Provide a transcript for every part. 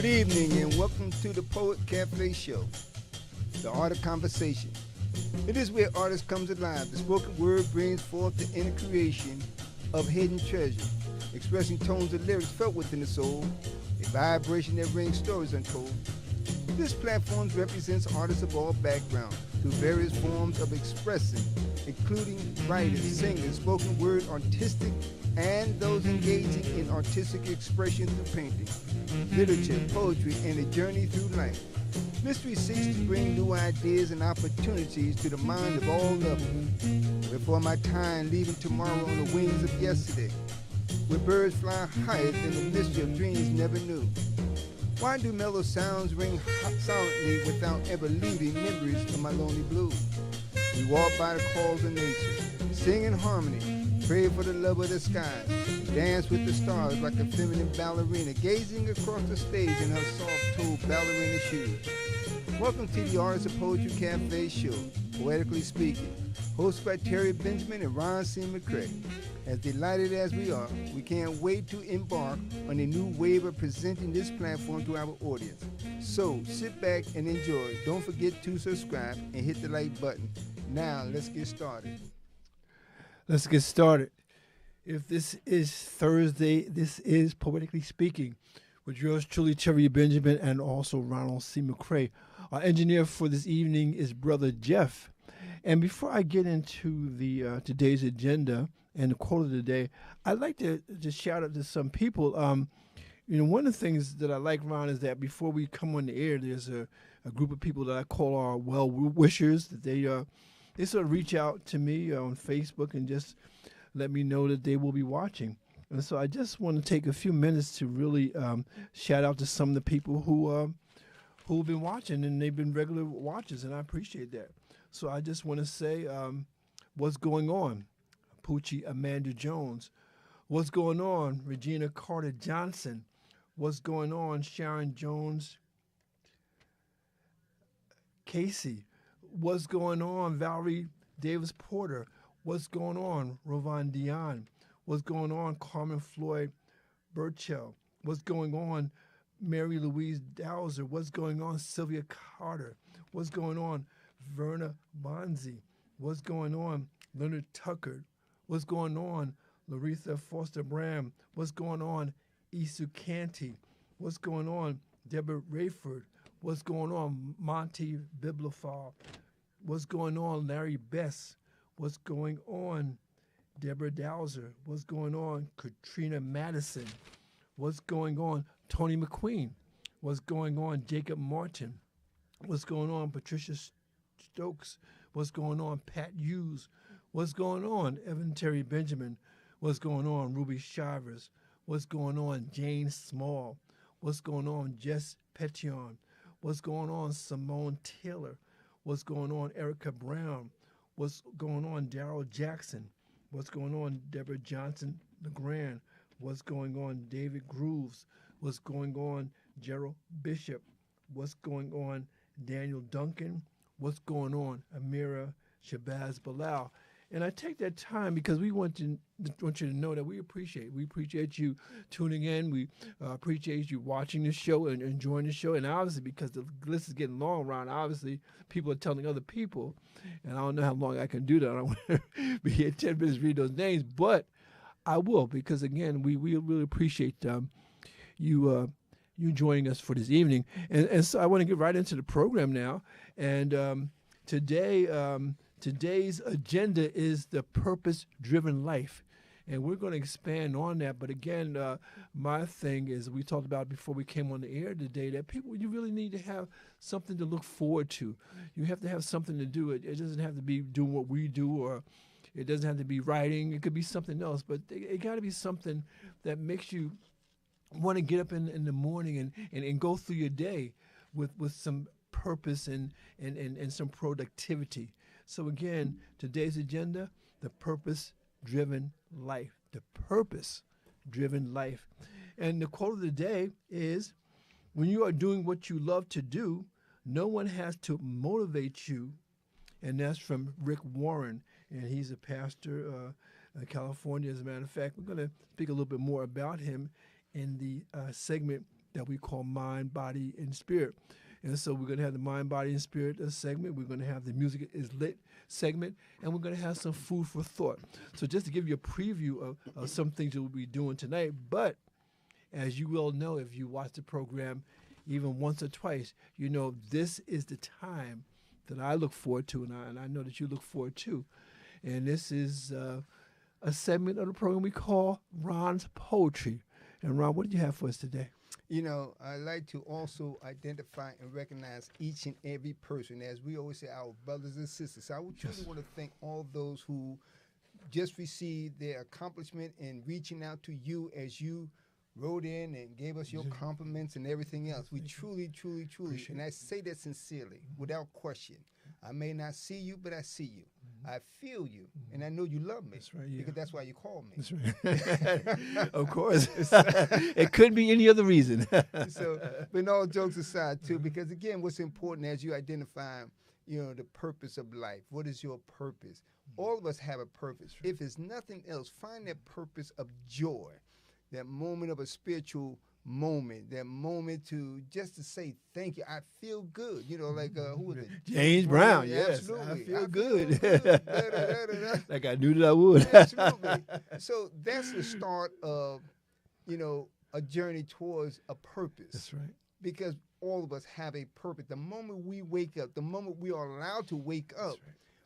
evening and welcome to the Poet Cafe Show, the art of conversation. It is where artists come alive. The spoken word brings forth the inner creation of hidden treasure, expressing tones of lyrics felt within the soul, a vibration that rings stories untold. This platform represents artists of all backgrounds through various forms of expressing, including writers, singers, spoken word, artistic, and those engaging in artistic expression through painting, literature, poetry, and a journey through life. Mystery seeks to bring new ideas and opportunities to the mind of all lovers. Wherefore my time leaving tomorrow on the wings of yesterday, where birds fly higher than the mystery of dreams never knew. Why do mellow sounds ring silently without ever leaving memories of my lonely blues? We walk by the calls of nature, sing in harmony, pray for the love of the sky, dance with the stars like a feminine ballerina, gazing across the stage in her soft-toed ballerina shoes. Welcome to the Artists of Poetry Cafe Show, Poetically Speaking, hosted by Terry Benjamin and Ron C. McCray. As delighted as we are, we can't wait to embark on a new wave of presenting this platform to our audience. So sit back and enjoy. Don't forget to subscribe and hit the like button. Now let's get started. If this is Thursday, this is Poetically Speaking with yours truly, Terry Benjamin, and also Ronald C. McCray. Our engineer for this evening is Brother Jeff. And before I get into the today's agenda and the quote of the day, I'd like to just shout out to some people. One of the things that I like, Ron, is that before we come on the air, there's a group of people that I call our well-wishers. That they sort of reach out to me on Facebook and just let me know that they will be watching. And so I just want to take a few minutes to really shout out to some of the people who've been watching, and they've been regular watchers, and I appreciate that. So I just want to say what's going on, Poochie Amanda Jones. What's going on, Regina Carter Johnson? What's going on, Sharon Jones Casey? What's going on, Valerie Davis Porter? What's going on, Rovan Dion? What's going on, Carmen Floyd Burchell? What's going on, Mary Louise Dowser? What's going on, Sylvia Carter? What's going on, Verna Bonzi? What's going on, Leonard Tucker? What's going on, Laretha Foster Bram? What's going on, Isu Canty? What's going on, Deborah Rayford? What's going on, Monty Bibliofile? What's going on, Larry Bess? What's going on, Deborah Dowser? What's going on, Katrina Madison? What's going on, Tony McQueen? What's going on, Jacob Martin? What's going on, Patricia Stokes? What's going on, Pat Hughes? What's going on, Evan Terry Benjamin? What's going on, Ruby Shivers? What's going on, Jane Small? What's going on, Jess Petion? What's going on, Simone Taylor? What's going on, Erica Brown? What's going on, Daryl Jackson? What's going on, Deborah Johnson LeGrand? What's going on, David Grooves? What's going on, Gerald Bishop? What's going on, Daniel Duncan? What's going on, Amira Shabazz Bilal? And I take that time because we want you to know that we appreciate you tuning in. We appreciate you watching the show and enjoying the show. And obviously, because the list is getting long, Ron, obviously people are telling other people, and I don't know how long I can do that. I don't want to be here 10 minutes read those names, but I will, because again, we really appreciate you joining us for this evening. And so I want to get right into the program now. And today's agenda is the purpose-driven life, and we're going to expand on that. But again, my thing is, we talked about before we came on the air today, that people, you really need to have something to look forward to. You have to have something to do. It doesn't have to be doing what we do, or it doesn't have to be writing. It could be something else, but it got to be something that makes you want to get up in the morning and go through your day with some purpose and some productivity. So again, today's agenda, the purpose-driven life. The purpose-driven life. And the quote of the day is, when you are doing what you love to do, no one has to motivate you. And that's from Rick Warren. And he's a pastor in California. As a matter of fact, we're going to speak a little bit more about him in the segment that we call Mind, Body, and Spirit. And so we're going to have the Mind, Body, and Spirit segment. We're going to have the Music is Lit segment. And we're going to have some food for thought. So just to give you a preview of some things that we'll be doing tonight. But as you will know, if you watch the program even once or twice, you know this is the time that I look forward to, and I know that you look forward to. And this is a segment of the program we call Ron's Poetry. And Ron, what did you have for us today? You know, I like to also identify and recognize each and every person. As we always say, our brothers and sisters. So I would truly want to thank all those who just received their accomplishment in reaching out to you as you wrote in and gave us your compliments and everything else. We truly, and I say that sincerely, without question. I may not see you, but I see you. I feel you, and I know you love me. That's right, yeah. Because that's why you call me. That's right. Of course. It couldn't be any other reason. So, but all jokes aside, too, because, again, what's important as you identify, you know, the purpose of life. What is your purpose? All of us have a purpose. Right. If it's nothing else, find that purpose of joy, that moment of a spiritual moment, that moment to just to say thank you. I feel good. You know, like who was it? James Brown. Yes, absolutely. I feel good. Good. Like I knew that I would. Absolutely. So that's the start of, you know, a journey towards a purpose. That's right. Because all of us have a purpose. The moment we wake up, the moment we are allowed to wake up,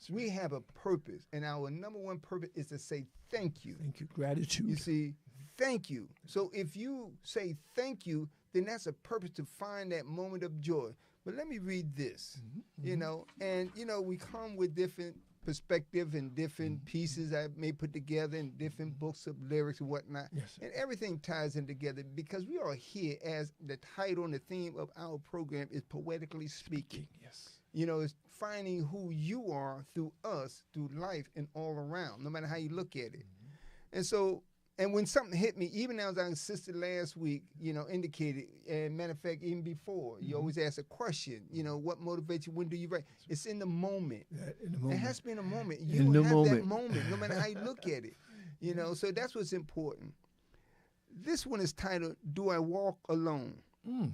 we have a purpose. And our number one purpose is to say thank you. Thank you. Gratitude. You see, thank you. So if you say thank you, then that's a purpose to find that moment of joy. But let me read this, you know, and, you know, we come with different perspective and different pieces I may put together in different books of lyrics and whatnot. Yes. And everything ties in together because we are here, as the title and the theme of our program is Poetically Speaking. Yes. You know, it's finding who you are through us, through life and all around, no matter how you look at it. And so, and when something hit me, even as our sister last week, you know, indicated, and matter of fact, even before, you always ask a question, you know, what motivates you, when do you write? It's in the moment. In the moment. It has to be in the moment. You In the have moment. that moment, no matter how you look at it. You know, so that's what's important. This one is titled, Do I Walk Alone? Wow.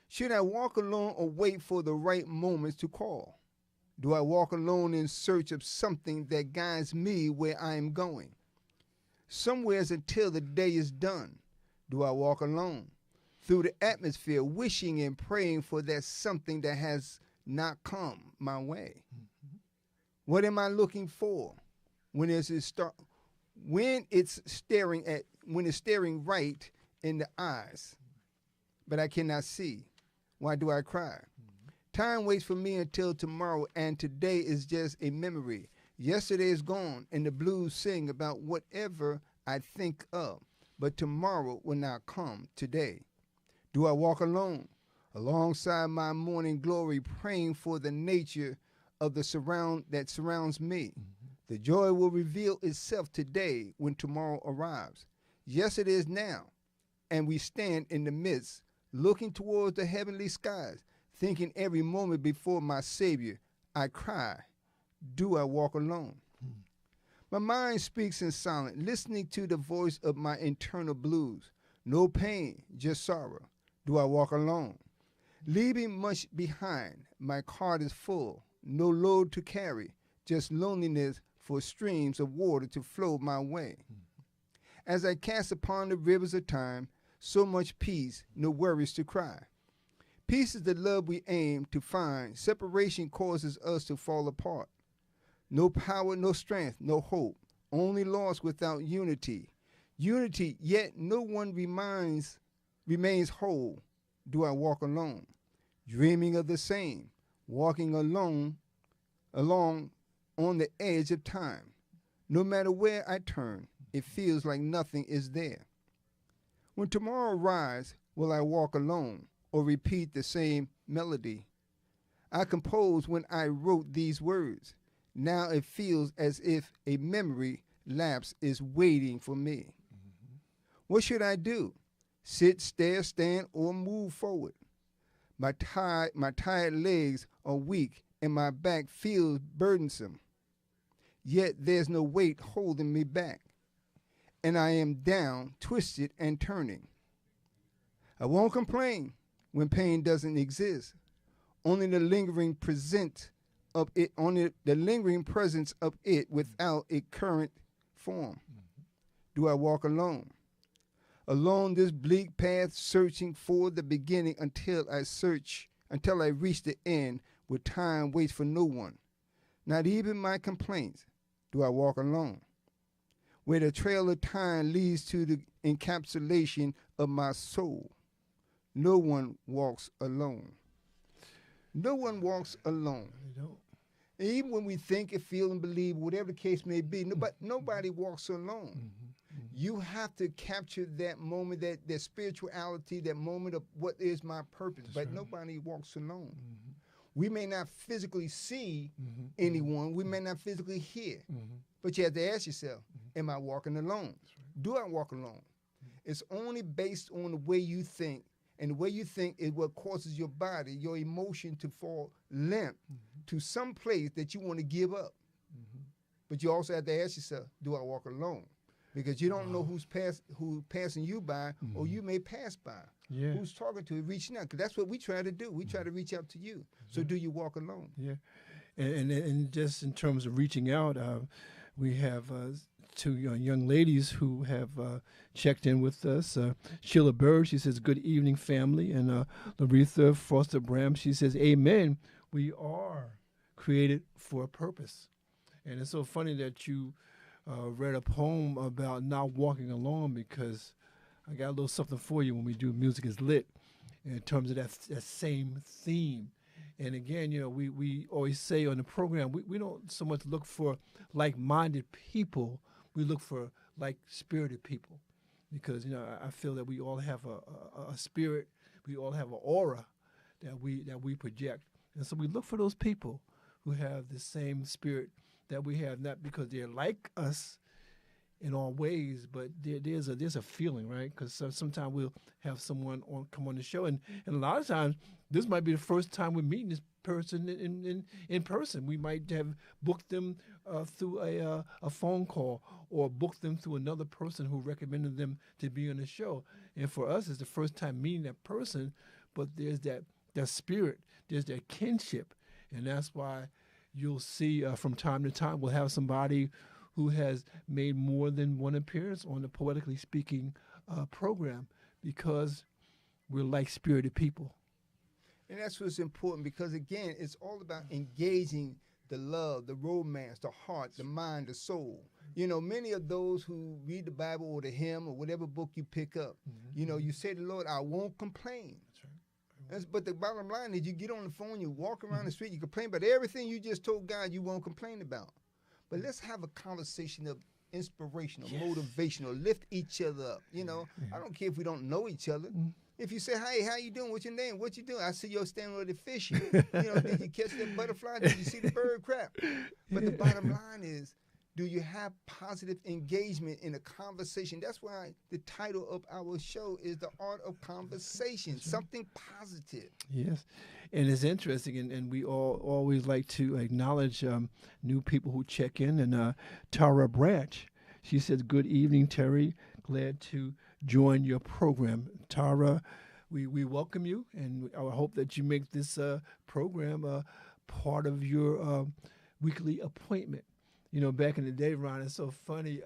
Should I walk alone or wait for the right moments to call? Do I walk alone in search of something that guides me where I am going? Somewheres until the day is done, do I walk alone through the atmosphere, wishing and praying for that something that has not come my way? What am I looking for when it's staring right in the eyes, but I cannot see? Why do I cry? Time waits for me until tomorrow, and today is just a memory. Yesterday is gone, and the blues sing about whatever I think of, but tomorrow will not come today. Do I walk alone, alongside my morning glory, praying for the nature of the that surrounds me? The joy will reveal itself today when tomorrow arrives. Yesterday is now, and we stand in the midst, looking towards the heavenly skies, thinking every moment before my Savior, I cry, do I walk alone? My mind speaks in silence, listening to the voice of my internal blues. No pain, just sorrow. Do I walk alone? Leaving much behind, my cart is full, no load to carry, just loneliness for streams of water to flow my way. As I cast upon the rivers of time, so much peace, no worries to cry. Peace is the love we aim to find. Separation causes us to fall apart. No power, no strength, no hope, only loss without unity. Unity, yet no one remains whole. Do I walk alone? Dreaming of the same, walking along on the edge of time. No matter where I turn, it feels like nothing is there. When tomorrow arrives, will I walk alone or repeat the same melody I composed when I wrote these words? Now it feels as if a memory lapse is waiting for me. What should I do? Sit, stare, stand, or move forward? My tired legs are weak and my back feels burdensome. Yet there's no weight holding me back, and I am down, twisted, and turning. I won't complain when pain doesn't exist. Only the lingering presence of it, without a current form. Do I walk alone? Along this bleak path, searching for the beginning until I reach the end, where time waits for no one. Not even my complaints. Do I walk alone? Where the trail of time leads to the encapsulation of my soul. No one walks alone. No one walks alone. They don't. Even when we think and feel and believe, whatever the case may be, nobody walks alone. You have to capture that moment, that spirituality, that moment of what is my purpose. That's but right. Nobody walks alone. We may not physically see anyone. We may not physically hear. But you have to ask yourself, am I walking alone? Right. Do I walk alone? It's only based on the way you think. And the way you think is what causes your body, your emotion to fall limp to some place that you want to give up. But you also have to ask yourself, do I walk alone? Because you don't know who's passing you by, or you may pass by. Yeah. Who's talking to you, reaching out? Because that's what we try to do. We try to reach out to you. So do you walk alone? Yeah. And just in terms of reaching out, we have two young ladies who have checked in with us. Sheila Bird, she says, good evening, family. And Laretha Foster Bram, she says, amen. We are created for a purpose. And it's so funny that you read a poem about not walking alone, because I got a little something for you when we do Music is Lit in terms of that same theme. And again, we always say on the program, we don't so much look for like-minded people. We look for like-spirited people, because, I feel that we all have a spirit. We all have an aura that we project. And so we look for those people who have the same spirit that we have, not because they're like us in all ways, but there's a feeling, right? Because sometimes we'll have someone come on the show, and a lot of times this might be the first time we're meeting this person in person. We might have booked them through a phone call, or booked them through another person who recommended them to be on the show. And for us, it's the first time meeting that person, but there's that spirit, there's that kinship, and that's why you'll see from time to time we'll have somebody who has made more than one appearance on the Poetically Speaking program, because we're like-spirited people. And that's what's important, because, again, it's all about engaging the love, the romance, the heart, the mind, the soul. Many of those who read the Bible or the hymn or whatever book you pick up, you say to the Lord, I won't complain. That's right. But the bottom line is, you get on the phone, you walk around the street, you complain about everything you just told God you won't complain about. But let's have a conversation of inspirational, motivational, lift each other up. I don't care if we don't know each other. If you say, hey, how you doing? What's your name? What you doing? I see you're standing over there fishing. Did you catch that butterfly? Did you see the bird crap? But the bottom line is, do you have positive engagement in a conversation? That's why the title of our show is The Art of Conversation, something positive. Yes, and it's interesting, and we all always like to acknowledge new people who check in. And Tara Branch, she says, good evening, Terry. Glad to join your program. Tara, we welcome you, and I hope that you make this program part of your weekly appointment. Back in the day, Ron, it's so funny,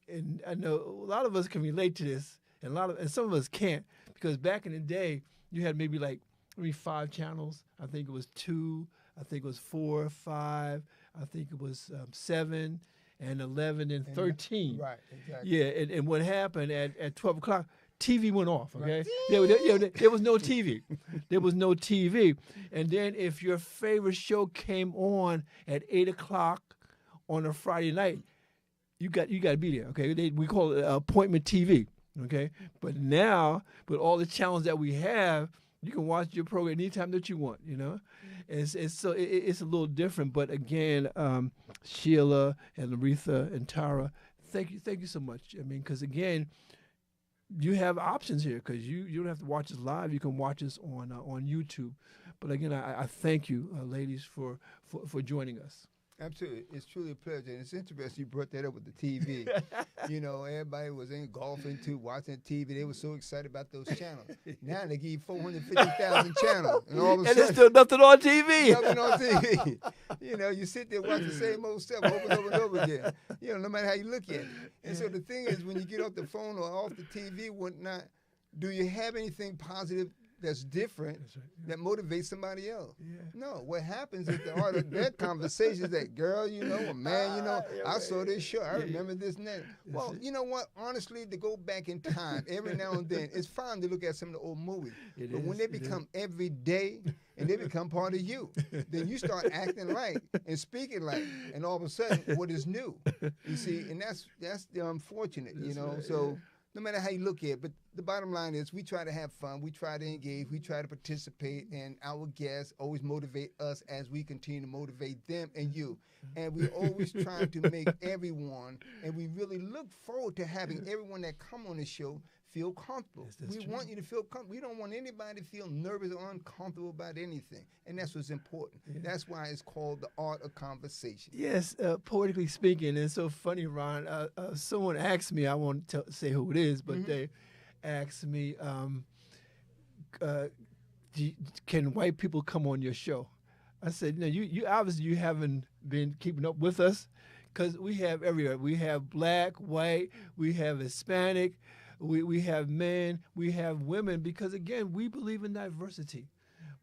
and I know a lot of us can relate to this, and some of us can't, because back in the day, you had maybe 5 channels. I think it was 2. I think it was 4, 5. I think it was 7, and 11, and 13. Right, exactly. Yeah, and what happened at 12 o'clock, TV went off, okay? Right. There was no TV. There was no TV. And then if your favorite show came on at 8 o'clock on a Friday night, you got to be there, okay? We call it appointment TV, okay? But now, with all the channels that we have, you can watch your program anytime that you want, It's a little different. But again, Sheila and Laretha and Tara, thank you so much. I mean, because again, you have options here, because you don't have to watch us live. You can watch us on YouTube. But again, I thank you, ladies, for joining us. Absolutely. It's truly a pleasure. And it's interesting you brought that up with the TV. You know, everybody was engulfing too, watching TV. They were so excited about those channels. Now they give you 450,000 channels. And all of a sudden, there's still nothing on TV. Nothing on TV. You know, you sit there watch the same old stuff over and over and over again. You know, no matter how you look at it. And so the thing is, when you get off the phone or off the TV, whatnot, do you have anything positive that's different that motivates somebody else? Yeah. No. What happens is the art of that conversation is that, girl, you know, or man, you know, I saw this show. I remember this and that. Well, you know what? Honestly, to go back in time, every now and then, it's fine to look at some of the old movies. But when they become every day and they become part of you, then you start acting like and speaking like, and all of a sudden, what is new? You see, and that's the unfortunate, you know. So no matter how you look at it, but the bottom line is we try to have fun, we try to engage, we try to participate, and our guests always motivate us as we continue to motivate them and you. And we always try to make everyone, and we really look forward to having everyone that come on the show feel comfortable. Yes, we want you to feel comfortable. We don't want anybody to feel nervous or uncomfortable about anything. And that's what's important. Yeah. That's why it's called the art of conversation. Yes, poetically speaking. It's so funny, Ron. Someone asked me, I won't say who it is, but they asked me, can white people come on your show? I said, no, you obviously you haven't been keeping up with us, because we have everywhere. We have black, white, we have Hispanic, we have men, we have women, because again, we believe in diversity.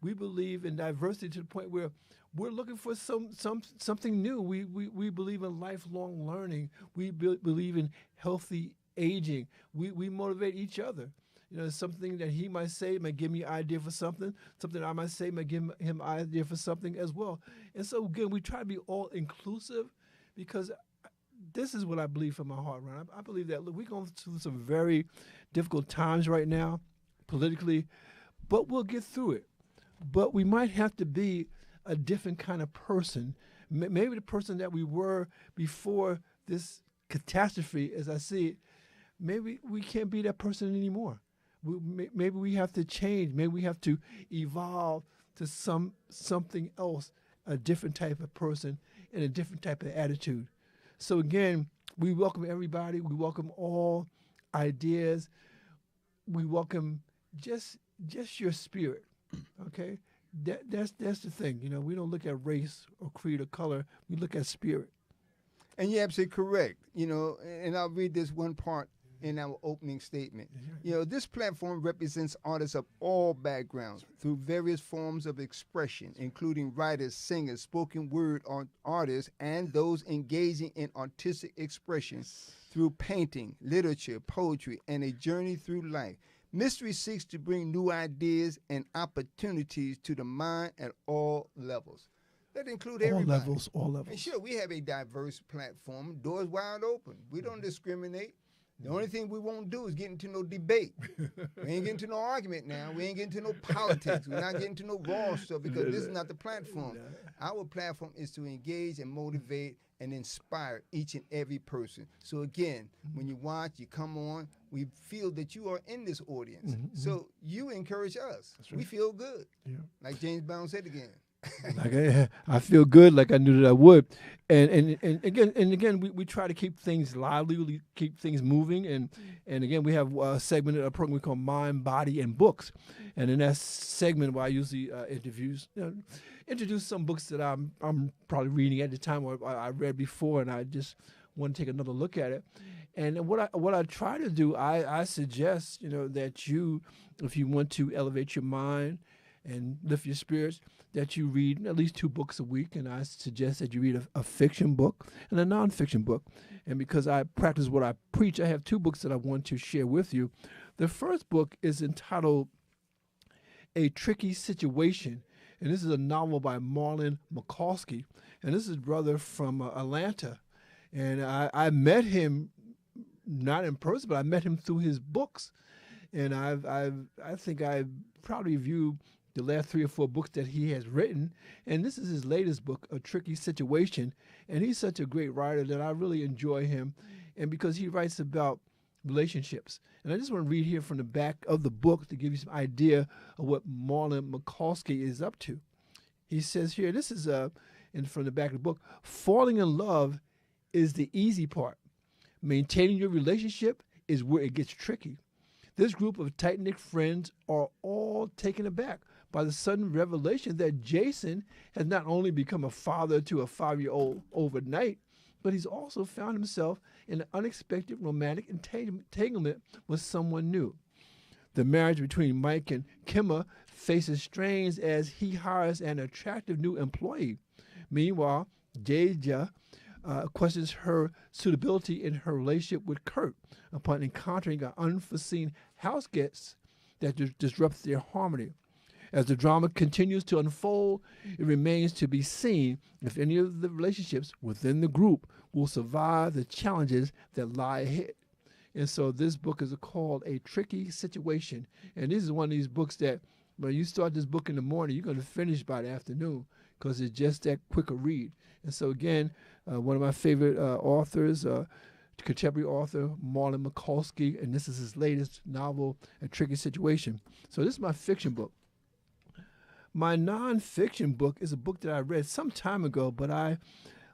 We believe in diversity to the point where we're looking for something new. We believe in lifelong learning. We believe in healthy aging. We motivate each other. You know, something that he might say might give me an idea for something. Something I might say might give him an idea for something as well. And so again, we try to be all inclusive, because this is what I believe from my heart, Ron. I believe that, look, we're going through some very difficult times right now, politically, but we'll get through it. But we might have to be a different kind of person, maybe the person that we were before this catastrophe, as I see it. Maybe we can't be that person anymore. Maybe we have to change. Maybe we have to evolve to something else, a different type of person and a different type of attitude. So again, we welcome everybody. We welcome all ideas. We welcome just your spirit. Okay, that's the thing. You know, we don't look at race or creed or color. We look at spirit. And you're absolutely correct. You know, and I'll read this one part in our opening statement. You know, this platform represents artists of all backgrounds through various forms of expression, including writers, singers, spoken word artists, and those engaging in artistic expression through painting, literature, poetry, and a journey through life. Mystery seeks to bring new ideas and opportunities to the mind at all levels. That include everybody. All levels. And sure, we have a diverse platform, doors wide open. We don't discriminate. The only thing we won't do is get into no debate. We ain't getting into no argument now. We ain't getting into no politics. We're not getting into no raw stuff, because this is not the platform. Our platform is to engage and motivate and inspire each and every person. So again, when you watch, you come on, we feel that you are in this audience. So you encourage us. Right. We feel good. Yeah. Like James Brown said again. Like I feel good, like I knew that I would, and again we try to keep things lively, we keep things moving, and again we have a segment of a program we call Mind, Body, and Books, and in that segment where I usually introduce some books that I'm probably reading at the time or I read before, and I just want to take another look at it. And what I try to do, I suggest that you, if you want to elevate your mind and lift your spirits, that you read at least 2 books a week, and I suggest that you read a fiction book and a nonfiction book. And because I practice what I preach, I have 2 books that I want to share with you. The first book is entitled A Tricky Situation, and this is a novel by McCaulsky, and this is his brother from Atlanta. And I met him, not in person, but I met him through his books. And I think I've probably viewed the last 3 or 4 books that he has written, and this is his latest book, A Tricky Situation. And he's such a great writer that I really enjoy him, and because he writes about relationships. And I just want to read here from the back of the book to give you some idea of what Marlon McCaulsky is up to. He says here, this is from the back of the book, falling in love is the easy part. Maintaining your relationship is where it gets tricky. This group of tight-knit friends are all taken aback by the sudden revelation that Jason has not only become a father to a 5-year-old overnight, but he's also found himself in an unexpected romantic entanglement with someone new. The marriage between Mike and Kimma faces strains as he hires an attractive new employee. Meanwhile, Deja questions her suitability in her relationship with Kurt upon encountering an unforeseen house guest that disrupts their harmony. As the drama continues to unfold, it remains to be seen if any of the relationships within the group will survive the challenges that lie ahead. And so this book is called A Tricky Situation. And this is one of these books that when you start this book in the morning, you're going to finish by the afternoon because it's just that quick a read. And so again, one of my favorite authors, contemporary author, Marlon McCaulsky, and this is his latest novel, A Tricky Situation. So this is my fiction book. My nonfiction book is a book that I read some time ago, but I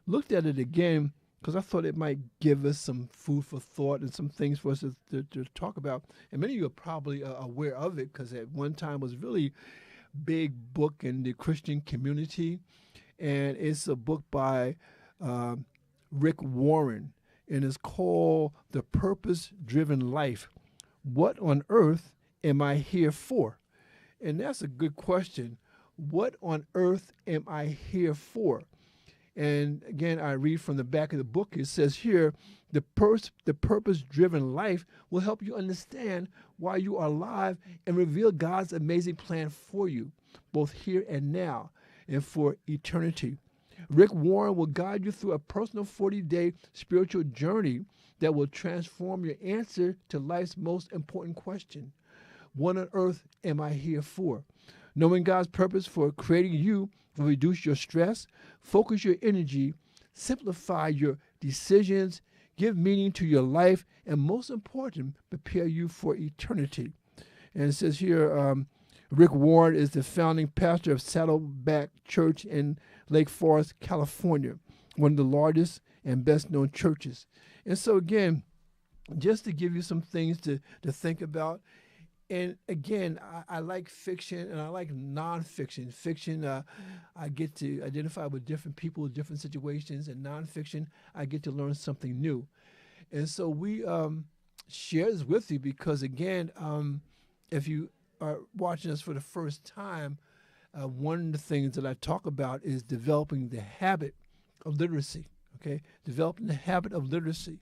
looked at it again because I thought it might give us some food for thought and some things for us to talk about. And many of you are probably aware of it because at one time was really big book in the Christian community. And it's a book by Rick Warren, and it's called The Purpose-Driven Life. What on earth am I here for? And that's a good question. What on earth am I here for? And again, I read from the back of the book. It says here, the purpose-driven life will help you understand why you are alive and reveal God's amazing plan for you, both here and now and for eternity. Rick Warren will guide you through a personal 40-day spiritual journey that will transform your answer to life's most important question. What on earth am I here for? Knowing God's purpose for creating you will reduce your stress, focus your energy, simplify your decisions, give meaning to your life, and most important, prepare you for eternity. And it says here, Rick Warren is the founding pastor of Saddleback Church in Lake Forest, California, one of the largest and best-known churches. And so again, just to give you some things to think about. And again, I like fiction and I like nonfiction. Fiction, I get to identify with different people, different situations, and nonfiction, I get to learn something new. And so we share this with you because, again, if you are watching us for the first time, one of the things that I talk about is developing the habit of literacy, okay? Developing the habit of literacy.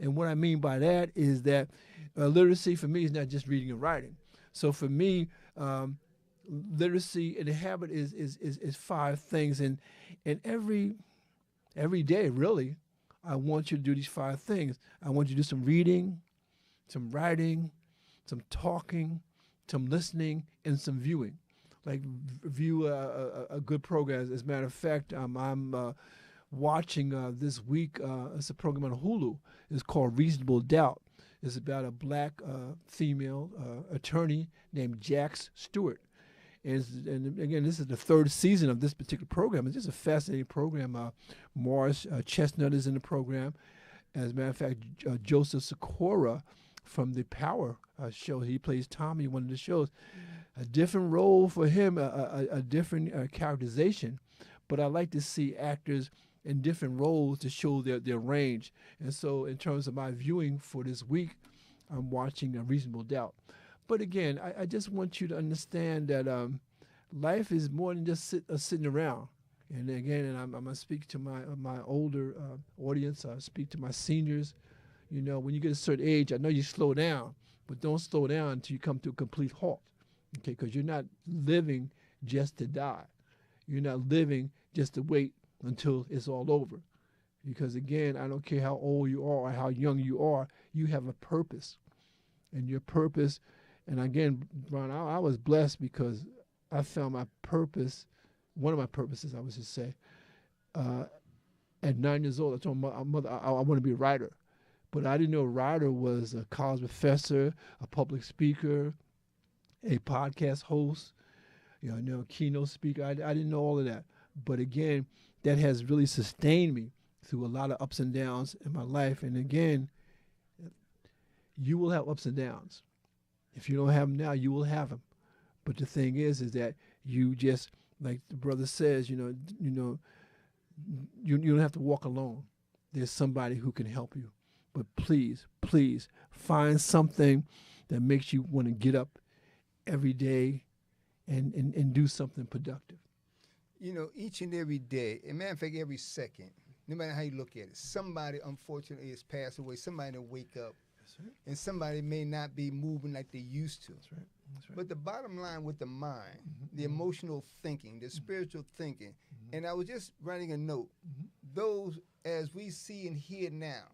And what I mean by that is that literacy for me is not just reading and writing. So for me, literacy and the habit is 5 things. And every day, really, I want you to do these 5 things. I want you to do some reading, some writing, some talking, some listening, and some viewing. Like view a good program. As a matter of fact, I'm watching this week. It's a program on Hulu. It's called Reasonable Doubt. It's about a black female attorney named Jax Stewart. And again, this is the 3rd season of this particular program. It's just a fascinating program. Morris Chestnut is in the program. As a matter of fact, Joseph Sikora from the Power show, he plays Tommy in one of the shows. A different role for him, a different characterization. But I like to see actors in different roles to show their range. And so in terms of my viewing for this week, I'm watching A Reasonable Doubt. But again, I just want you to understand that life is more than just sitting around. And again, and I'm going to speak to my older audience. I speak to my seniors. You know, when you get a certain age, I know you slow down, but don't slow down until you come to a complete halt. Okay, because you're not living just to die. You're not living just to wait until it's all over. Because again, I don't care how old you are or how young you are, you have a purpose. And your purpose, and again, Ron, I was blessed because I found my purpose, one of my purposes, I would just say, at 9 years old. I told my mother I want to be a writer. But I didn't know a writer was a college professor, a public speaker, a podcast host, keynote speaker. I didn't know all of that. But again, that has really sustained me through a lot of ups and downs in my life. And again, you will have ups and downs. If you don't have them now, you will have them. But the thing is that you just, like the brother says, you don't have to walk alone. There's somebody who can help you. But please, please find something that makes you want to get up every day and do something productive. Each and every day, and matter of fact, every second, no matter how you look at it, somebody unfortunately has passed away. Somebody will wake up. That's right. And somebody may not be moving like they used to. That's right. That's right. But the bottom line with the mind, the emotional thinking, the spiritual thinking, and I was just writing a note, those as we see and hear now,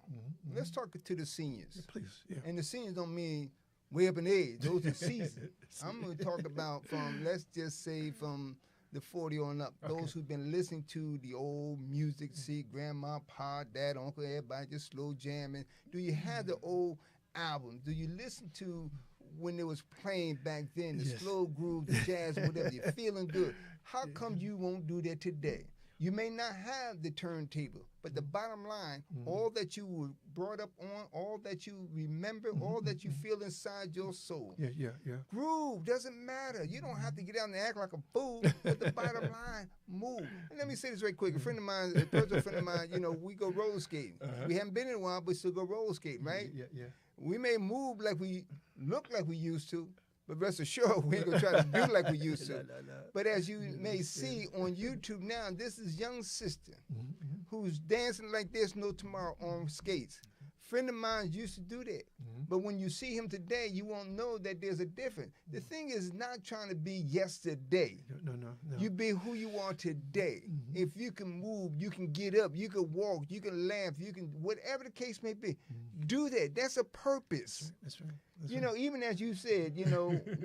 let's talk to the seniors. Yeah, please. Yeah. And the seniors don't mean way up in age. Those are seasoned. I'm going to talk about from, let's just say from the 40 on up, those who've been listening to the old music, see grandma, pa, dad, uncle, everybody just slow jamming. Do you have the old albums? Do you listen to when it was playing back then, the slow groove, the jazz, whatever? You're feeling good. How come you won't do that today? You may not have the turntable, but the bottom line, all that you were brought up on, all that you remember, all that you feel inside your soul. Yeah. Groove doesn't matter. You don't have to get out and act like a fool, but the bottom line, move. And let me say this very quick. A friend of mine, a personal friend of mine, we go roller skating. We haven't been in a while, but still go roller skating, right? Yeah. We may move like we look like we used to, but rest assured, we ain't gonna try to do like we used to. No. But as you may see on YouTube now, this is young sister who's dancing like there's no tomorrow on skates. Friend of mine used to do that. But when you see him today, you won't know that there's a difference. The thing is not trying to be yesterday. No. You be who you are today. If you can move, you can get up, you can walk, you can laugh, you can, whatever the case may be, do that. That's a purpose. That's right. Even as you said,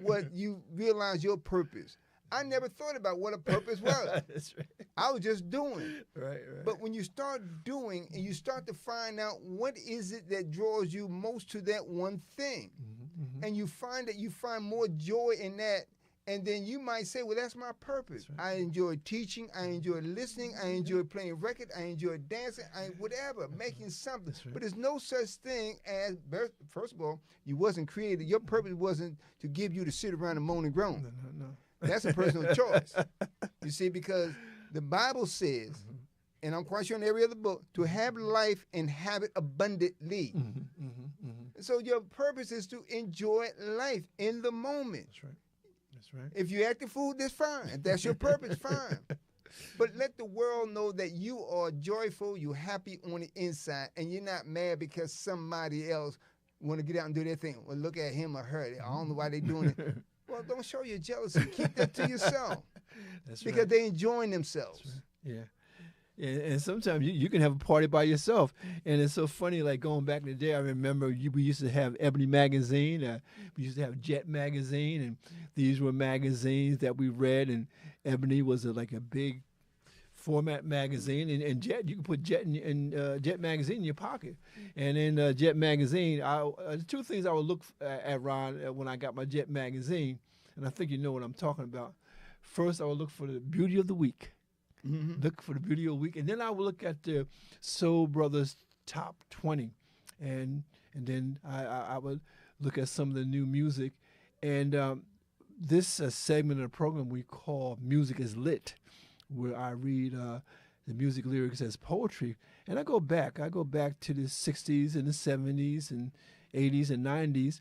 what you realize your purpose. I never thought about what a purpose was. That's right. I was just doing. Right. But when you start doing and you start to find out what is it that draws you most to that one thing, and you find that you find more joy in that, and then you might say, well, that's my purpose. That's right. I enjoy teaching. I enjoy listening. I enjoy playing record. I enjoy dancing. Whatever, making something. Right. But there's no such thing as, first of all, you wasn't created. Your purpose wasn't to give you to sit around and moan and groan. No. That's a personal choice. You see, because the Bible says, and I'm quite sure in every other book, to have life and have it abundantly. So your purpose is to enjoy life in the moment. That's right. If you act the fool, that's fine. If that's your purpose, fine. But let the world know that you are joyful, you're happy on the inside, and you're not mad because somebody else want to get out and do their thing. Well, look at him or her. I don't know why they're doing it. Well, don't show your jealousy. Keep that to yourself. That's because right. they're enjoying themselves. Yeah. And sometimes you can have a party by yourself. And it's so funny, like going back in the day, I remember we used to have Ebony magazine. We used to have Jet magazine. And these were magazines that we read. And Ebony was like a big format magazine. And Jet, you can put Jet in Jet magazine in your pocket. And in Jet magazine, two things I would look at, Ron, when I got my Jet magazine. And I think you know what I'm talking about. First, I would look for the beauty of the week. Look for the beauty of the week. And then I would look at the Soul Brothers Top 20. And then I would look at some of the new music. And this segment of the program we call Music is Lit, where I read the music lyrics as poetry. And I go back to the 60s and the 70s and 80s and 90s,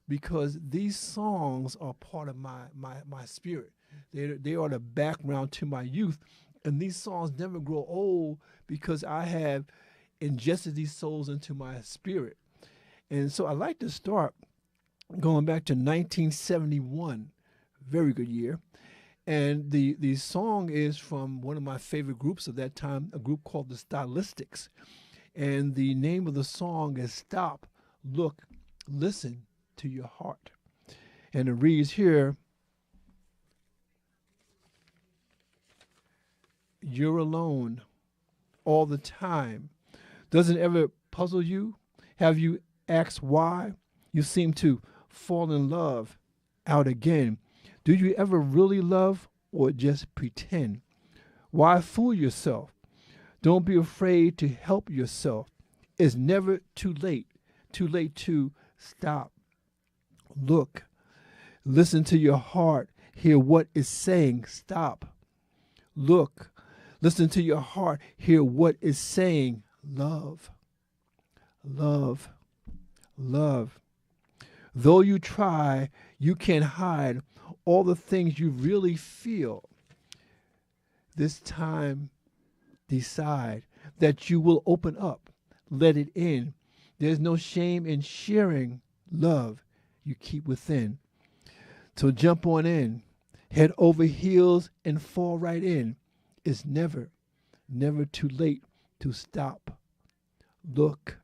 because these songs are part of my spirit. They are the background to my youth. And these songs never grow old because I have ingested these souls into my spirit. And so I like to start going back to 1971, very good year. And the song is from one of my favorite groups of that time, a group called the Stylistics. And the name of the song is Stop, Look, Listen to Your Heart. And it reads here, you're alone all the time. Doesn't it ever puzzle you? Have you asked why? You seem to fall in love out again. Do you ever really love or just pretend? Why fool yourself? Don't be afraid to help yourself. It's never too late to stop. Look, listen to your heart, hear what it's saying, stop. Look, listen to your heart, hear what it's saying, love, love, love. Though you try, you can't hide all the things you really feel. This time, decide that you will open up, let it in. There's no shame in sharing love you keep within. So jump on in, head over heels and fall right in. It's never, never too late to stop. Look,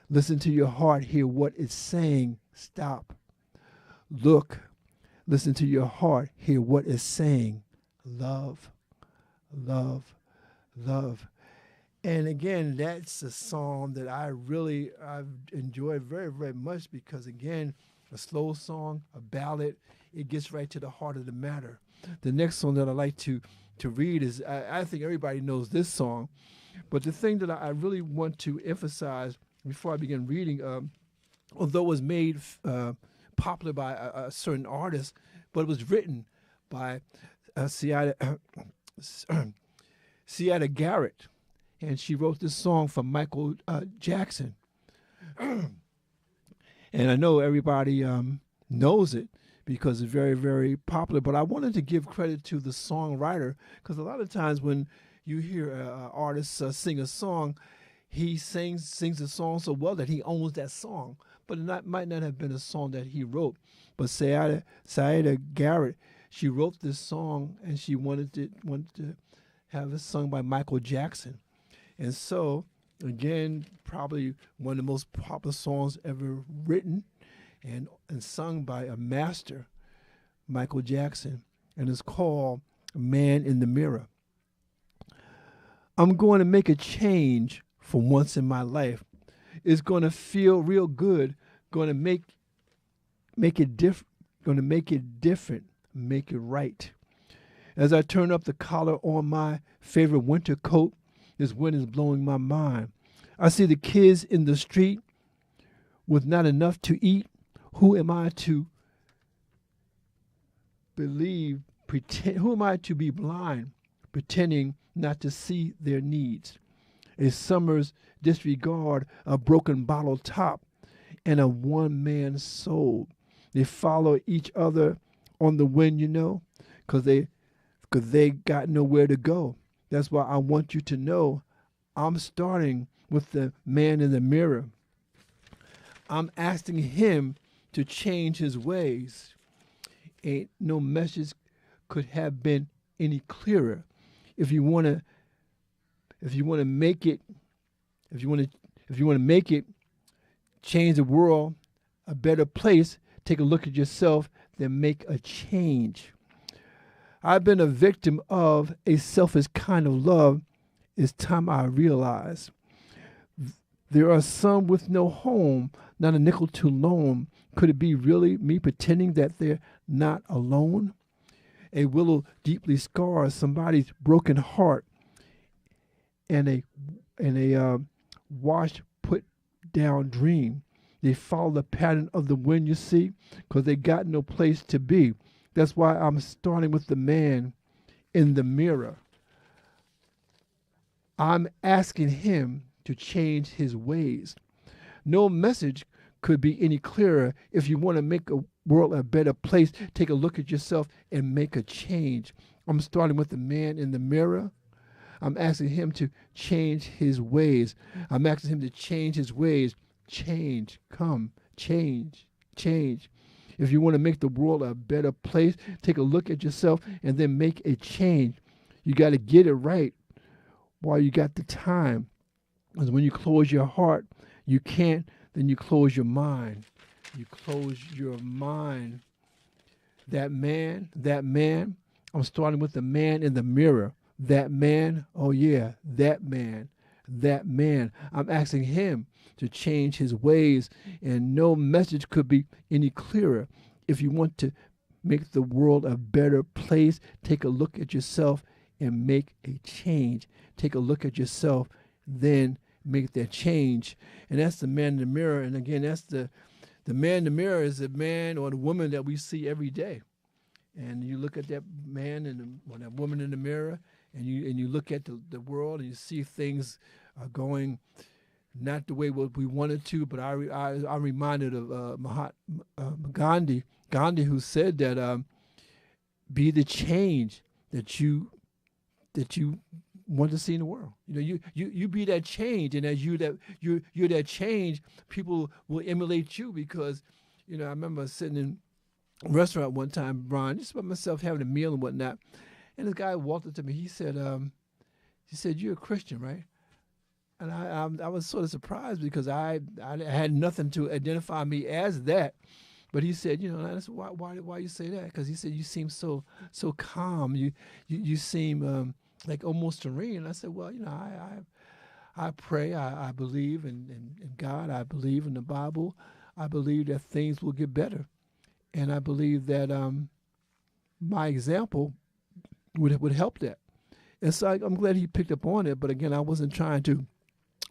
listen to your heart, hear what it's saying, stop. Look, listen to your heart, hear what it's saying, love, love, love. And again, that's a song that I've enjoyed very, very much because, again, a slow song, a ballad, it gets right to the heart of the matter. The next song that I like to read is, I think everybody knows this song, but the thing that I really want to emphasize before I begin reading, although it was made popular by a certain artist, but it was written by Siedah Garrett, and she wrote this song for Michael Jackson. And I know everybody knows it because it's very, very popular, but I wanted to give credit to the songwriter because a lot of times when you hear an artist sing a song, he sings the song so well that he owns that song, but it might not have been a song that he wrote. But Siedah Garrett, she wrote this song and she wanted to have it sung by Michael Jackson. And so, again, probably one of the most popular songs ever written and sung by a master, Michael Jackson, and it's called Man in the Mirror. I'm going to make a change for once in my life. It's going to feel real good, going to make it different, make it right. As I turn up the collar on my favorite winter coat, this wind is blowing my mind. I see the kids in the street with not enough to eat. Who am I to who am I to be blind, pretending not to see their needs? A summer's disregard, a broken bottle top, and a one-man soul. They follow each other on the wind, because they got nowhere to go. That's why I want you to know I'm starting with the man in the mirror. I'm asking him to change his ways. Ain't no message could have been any clearer. If you want to make it, change the world a better place, take a look at yourself, then make a change. I've been a victim of a selfish kind of love. It's time I realize. There are some with no home, not a nickel to loan. Could it be really me pretending that they're not alone? A willow deeply scars somebody's broken heart, and a washed, put down dream. They follow the pattern of the wind, you see, because they got no place to be. That's why I'm starting with the man in the mirror. I'm asking him to change his ways. No message could be any clearer. If you want to make a world a better place, take a look at yourself and make a change. I'm starting with the man in the mirror. I'm asking him to change his ways. I'm asking him to change his ways. Change, come, change, change. If you want to make the world a better place, take a look at yourself and then make a change. You got to get it right while you got the time. Because when you close your heart, you can't, then you close your mind. You close your mind. That man, I'm starting with the man in the mirror. That man, oh yeah, that man. I'm asking him to change his ways, and no message could be any clearer. If you want to make the world a better place. Take a look at yourself and make a change. Take a look at yourself, then make that change. And that's the man in the mirror. And again, that's the man in the mirror is the man or the woman that we see every day. And you look at that man or that woman in the mirror, and you look at the world, and you see things going not the way what we wanted to. But I'm reminded of Gandhi, who said that be the change that you want to see in the world. You be that change, and as you're that change, people will emulate you because, I remember sitting in a restaurant one time, Brian, just by myself having a meal and whatnot, and this guy walked up to me. He said, "You're a Christian, right?" And I was sort of surprised because I had nothing to identify me as that. But he said, that's why you say that? Because he said you seem so calm. You seem like almost serene. And I said, well, I pray. I believe in God. I believe in the Bible. I believe that things will get better, and I believe that my example would help that. And so I'm glad he picked up on it. But again, I wasn't trying to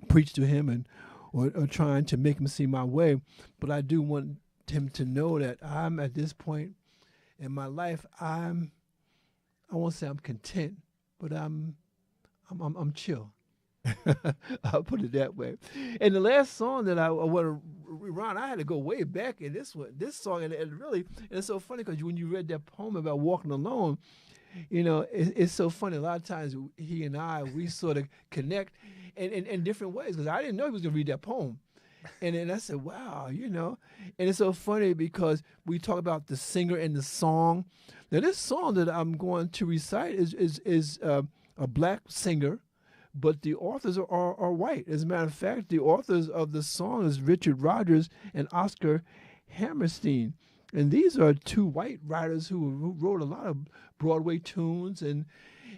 preach to him or trying to make him see my way. But I do want him to know that I'm at this point in my life. I won't say I'm content, but I'm chill. I'll put it that way. And the last song that I want to rerun, I had to go way back in this song, and it's so funny because when you read that poem about walking alone, it's so funny. A lot of times he and we sort of connect in different ways because I didn't know he was going to read that poem. And then I said, wow, and it's so funny because we talk about the singer and the song. Now, this song that I'm going to recite is a black singer, but the authors are white. As a matter of fact, the authors of the song is Richard Rodgers and Oscar Hammerstein. And these are two white writers who wrote a lot of Broadway tunes. And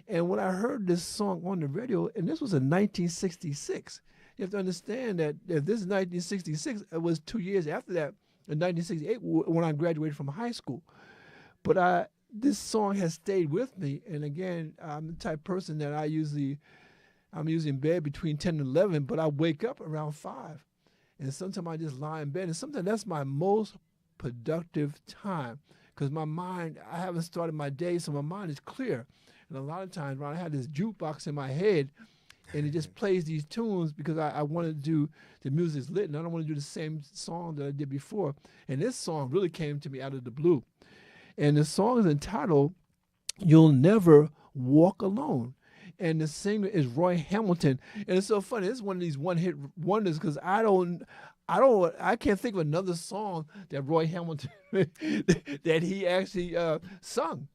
when I heard this song on the radio, and this was in 1966, you have to understand that if this is 1966, it was 2 years after that, in 1968, when I graduated from high school. But this song has stayed with me. And again, I'm the type of person that I'm usually in bed between 10 and 11, but I wake up around 5. And sometimes I just lie in bed. And sometimes that's my most productive time because my mind, I haven't started my day, so my mind is clear. And a lot of times, I have this jukebox in my head, and it just plays these tunes because I want to do, the music's lit, and I don't want to do the same song that I did before. And this song really came to me out of the blue. And the song is entitled, You'll Never Walk Alone. And the singer is Roy Hamilton. And it's so funny. It's one of these one-hit wonders because I can't think of another song that Roy Hamilton that he actually sung.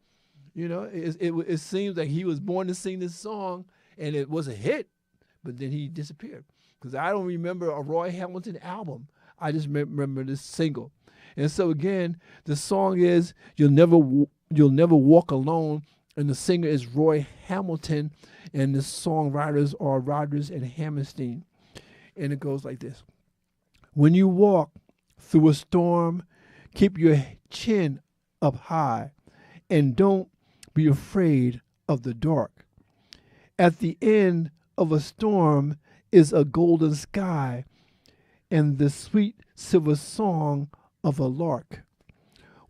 It seems like he was born to sing this song, and it was a hit, but then he disappeared because I don't remember a Roy Hamilton album. I just remember this single. And so again, the song is You'll Never Walk Alone, and the singer is Roy Hamilton, and the songwriters are Rodgers and Hammerstein. And it goes like this. When you walk through a storm, keep your chin up high, and don't be afraid of the dark. At the end of a storm is a golden sky and the sweet silver song of a lark.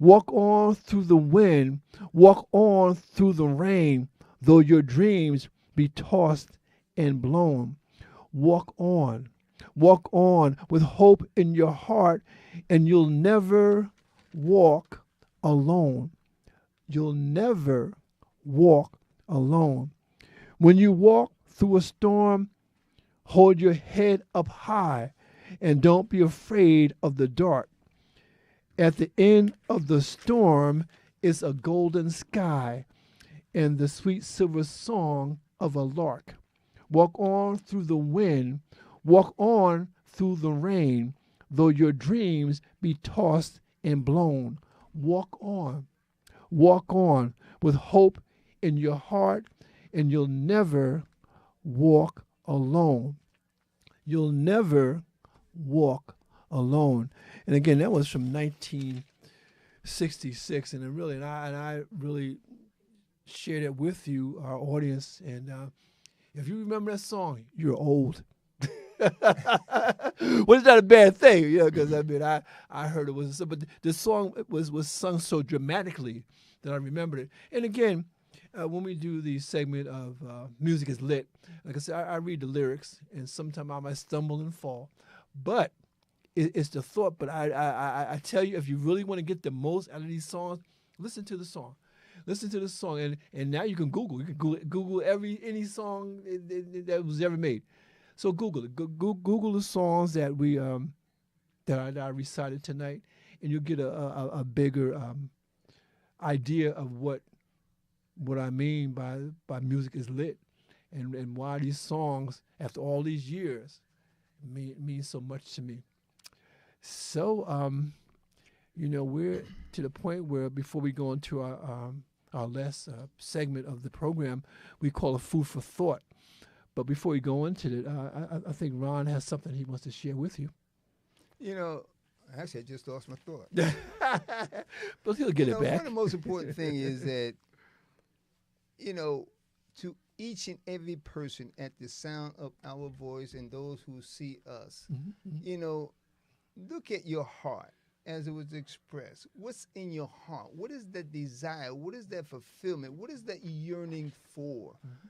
Walk on through the wind, walk on through the rain, though your dreams be tossed and blown. Walk on with hope in your heart, and you'll never walk alone. You'll never walk alone. When you walk through a storm, hold your head up high and don't be afraid of the dark. At the end of the storm is a golden sky and the sweet silver song of a lark. Walk on through the wind, walk on through the rain, though your dreams be tossed and blown. Walk on with hope in your heart, and you'll never walk alone. You'll never walk alone. And again, that was from 19 '66, and I really share that with you, our audience. And if you remember that song, you're old. Well, it's not a bad thing, because I mean, I heard it was, but the song was sung so dramatically that I remembered it. And again, when we do the segment of Music is Lit, like I said, I read the lyrics, and sometimes I might stumble and fall, but it's the thought. But I tell you, if you really want to get the most out of these songs, listen to the song. Listen to the song, and now you can Google. You can Google any song that was ever made. So Google it. Google the songs that we that I recited tonight, and you'll get a bigger idea of what I mean by music is lit, and why these songs, after all these years, mean so much to me. So we're to the point where, before we go into our last segment of the program, we call it Food for Thought. But before we go into it, I think Ron has something he wants to share with you. Actually, I just lost my thought. But he'll get it back. One of the most important things is that, to each and every person at the sound of our voice and those who see us, look at your heart as it was expressed. What's in your heart? What is that desire? What is that fulfillment? What is that yearning for? Mm-hmm.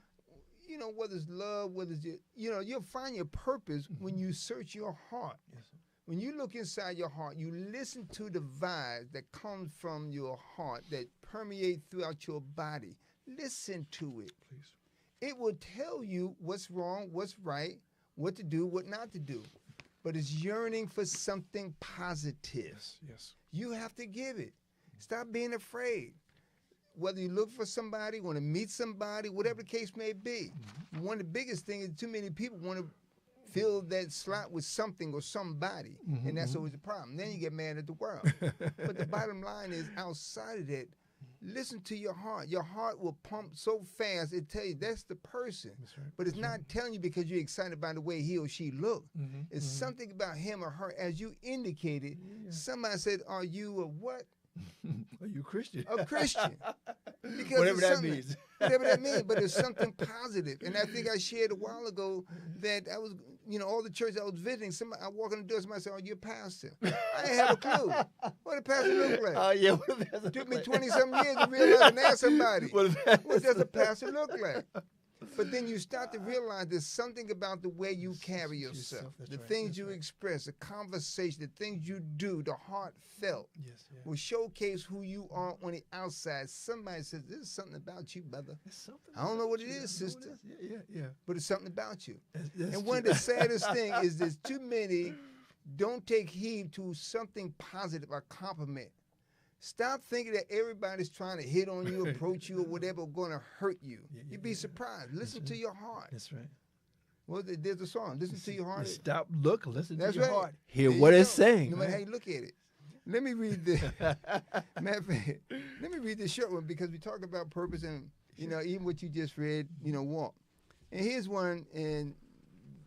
Whether it's love, whether it's, you'll find your purpose when you search your heart. Yes, sir. When you look inside your heart, you listen to the vibes that come from your heart that permeate throughout your body. Listen to it. Please. It will tell you what's wrong, what's right, what to do, what not to do. But it's yearning for something positive. Yes. You have to give it. Stop being afraid. Whether you look for somebody, want to meet somebody, whatever the case may be. Mm-hmm. One of the biggest things is too many people want to fill that slot with something or somebody, and that's always the problem. Then you get mad at the world. But the bottom line is, outside of that, listen to your heart. Your heart will pump so fast, it tell you that's the person. That's right. But it's not telling you because you're excited by the way he or she look. Mm-hmm. It's something about him or her, as you indicated. Yeah. Somebody said, are you a what? Are you Christian? A Christian. Because whatever that means. Whatever that means, but it's something positive. And I think I shared a while ago that I was, all the churches I was visiting, I walk in the door, somebody said, are you a pastor? I didn't have a clue. What a pastor look like? Oh, yeah. It took me 20-something years to realize and ask somebody, what does a pastor look like? But then you start to realize there's something about the way you carry yourself, the things you express, the conversation, the things you do, the heartfelt will showcase who you are on the outside. Somebody says, there's something about you, brother. I don't know what it is, sister. Yeah. But it's something about you. That's and one of the saddest things is there's too many don't take heed to something positive or compliment. Stop thinking that everybody's trying to hit on you, approach you, or whatever, going to hurt you. You'd be surprised. Listen to your heart. That's right. Well, there's a song. Listen to your heart. Stop, look, listen That's to your right. heart. Hear what it's saying. No matter how you look at it. Let me read this. Let me read this short one because we talk about purpose and, even what you just read, walk. And here's one in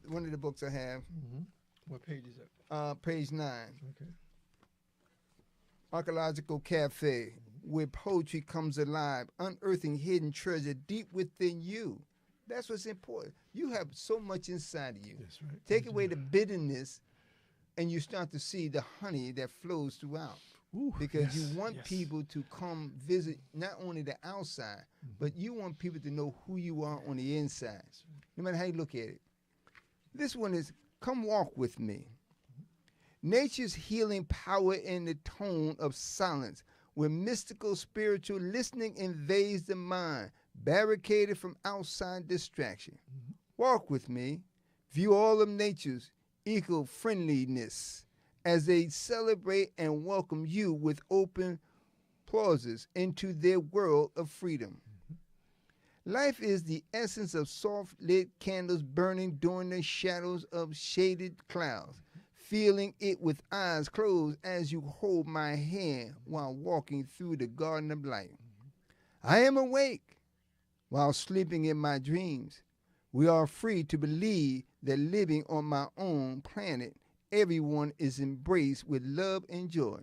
one of the books I have. Mm-hmm. What page is it? Page 9. Okay. Archaeological Cafe, where poetry comes alive, unearthing hidden treasure deep within you. That's what's important. You have so much inside of you. That's right. Take away the bitterness, and you start to see the honey that flows throughout. Ooh, because you want people to come visit not only the outside, but you want people to know who you are on the inside, no matter how you look at it. This one is, come walk with me. Nature's healing power in the tone of silence, where mystical spiritual listening invades the mind, barricaded from outside distraction. Walk with me, view all of nature's eco-friendliness as they celebrate and welcome you with open pauses into their world of freedom. Life is the essence of soft-lit candles burning during the shadows of shaded clouds. Feeling it with eyes closed as you hold my hand while walking through the garden of life. I am awake while sleeping in my dreams. We are free to believe that living on my own planet, everyone is embraced with love and joy.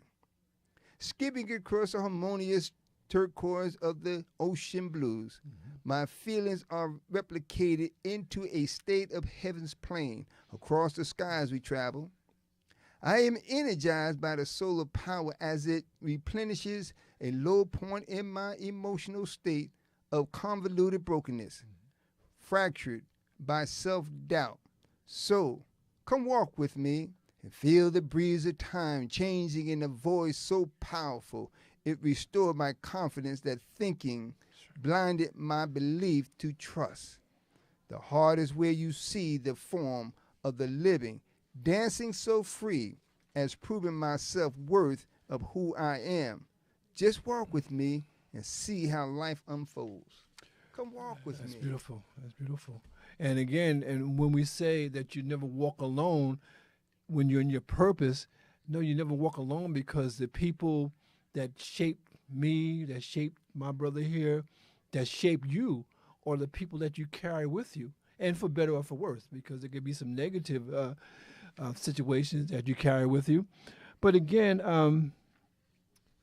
skipping across the harmonious turquoise of the ocean blues. My feelings are replicated into a state of heaven's plane. Across the skies we travel. I am energized by the solar power as it replenishes a low point in my emotional state of convoluted brokenness, fractured by self-doubt. So, come walk with me and feel the breeze of time changing in a voice so powerful it restored my confidence that thinking blinded my belief to trust. The heart is where you see the form of the living, dancing so free as proving my self-worth of who I am. Just walk with me and see how life unfolds. Come walk with me. That's beautiful. That's beautiful. And again, and when we say that you never walk alone, when you're in your purpose, no, you never walk alone, because the people that shaped me, that shaped my brother here, that shaped you, are the people that you carry with you, and for better or for worse, because there could be some negative situations that you carry with you. But again,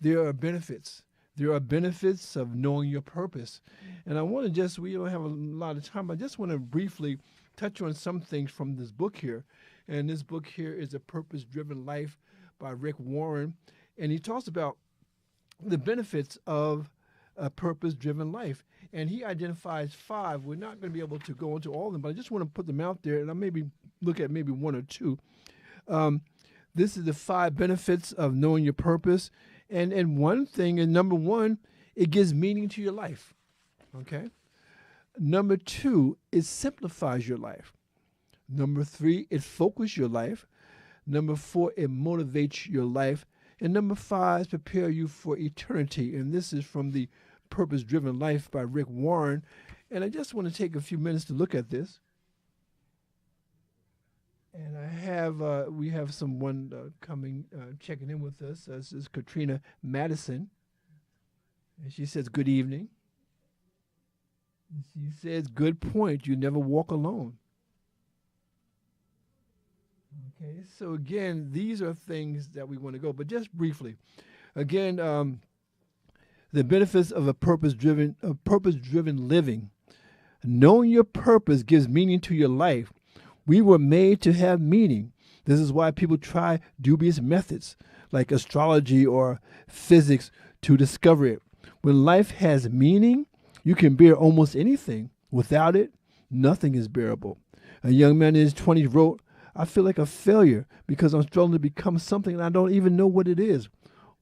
there are benefits. There are benefits of knowing your purpose. And I want to just, we don't have a lot of time, but I just want to briefly touch on some things from this book here. And this book here is A Purpose-Driven Life by Rick Warren. And he talks about the benefits of a purpose-driven life. And he identifies 5. We're not going to be able to go into all of them, but I just want to put them out there, and I'll maybe look at maybe 1 or 2. This is the 5 benefits of knowing your purpose. And one thing, and number 1, it gives meaning to your life, okay? Number 2, it simplifies your life. Number 3, it focuses your life. Number 4, it motivates your life. And number 5, prepare you for eternity. And this is from the Purpose-Driven Life by Rick Warren. And I just want to take a few minutes to look at this. And I have, we have someone coming, checking in with us. This is Katrina Madison. And she says, good evening. And she says, good point. You never walk alone. Okay, so again, these are things that we want to go. But just briefly, again, the benefits of a purpose-driven living. Knowing your purpose gives meaning to your life. We were made to have meaning. This is why people try dubious methods like astrology or physics to discover it. When life has meaning, you can bear almost anything. Without it, nothing is bearable. A young man in his 20s wrote, I feel like a failure because I'm struggling to become something and I don't even know what it is.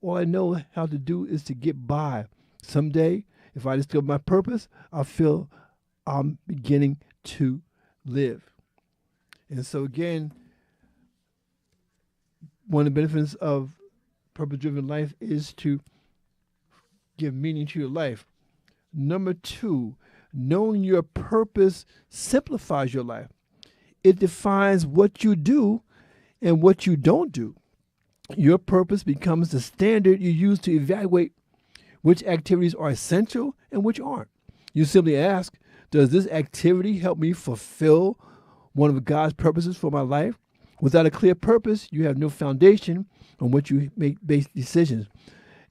All I know how to do is to get by. Someday, if I discover my purpose, I'll feel I'm beginning to live. And so again, one of the benefits of purpose-driven life is to give meaning to your life. Number 2, knowing your purpose simplifies your life. It defines what you do and what you don't do. Your purpose becomes the standard you use to evaluate which activities are essential and which aren't. You simply ask, does this activity help me fulfill one of God's purposes for my life? Without a clear purpose, you have no foundation on which you make base decisions.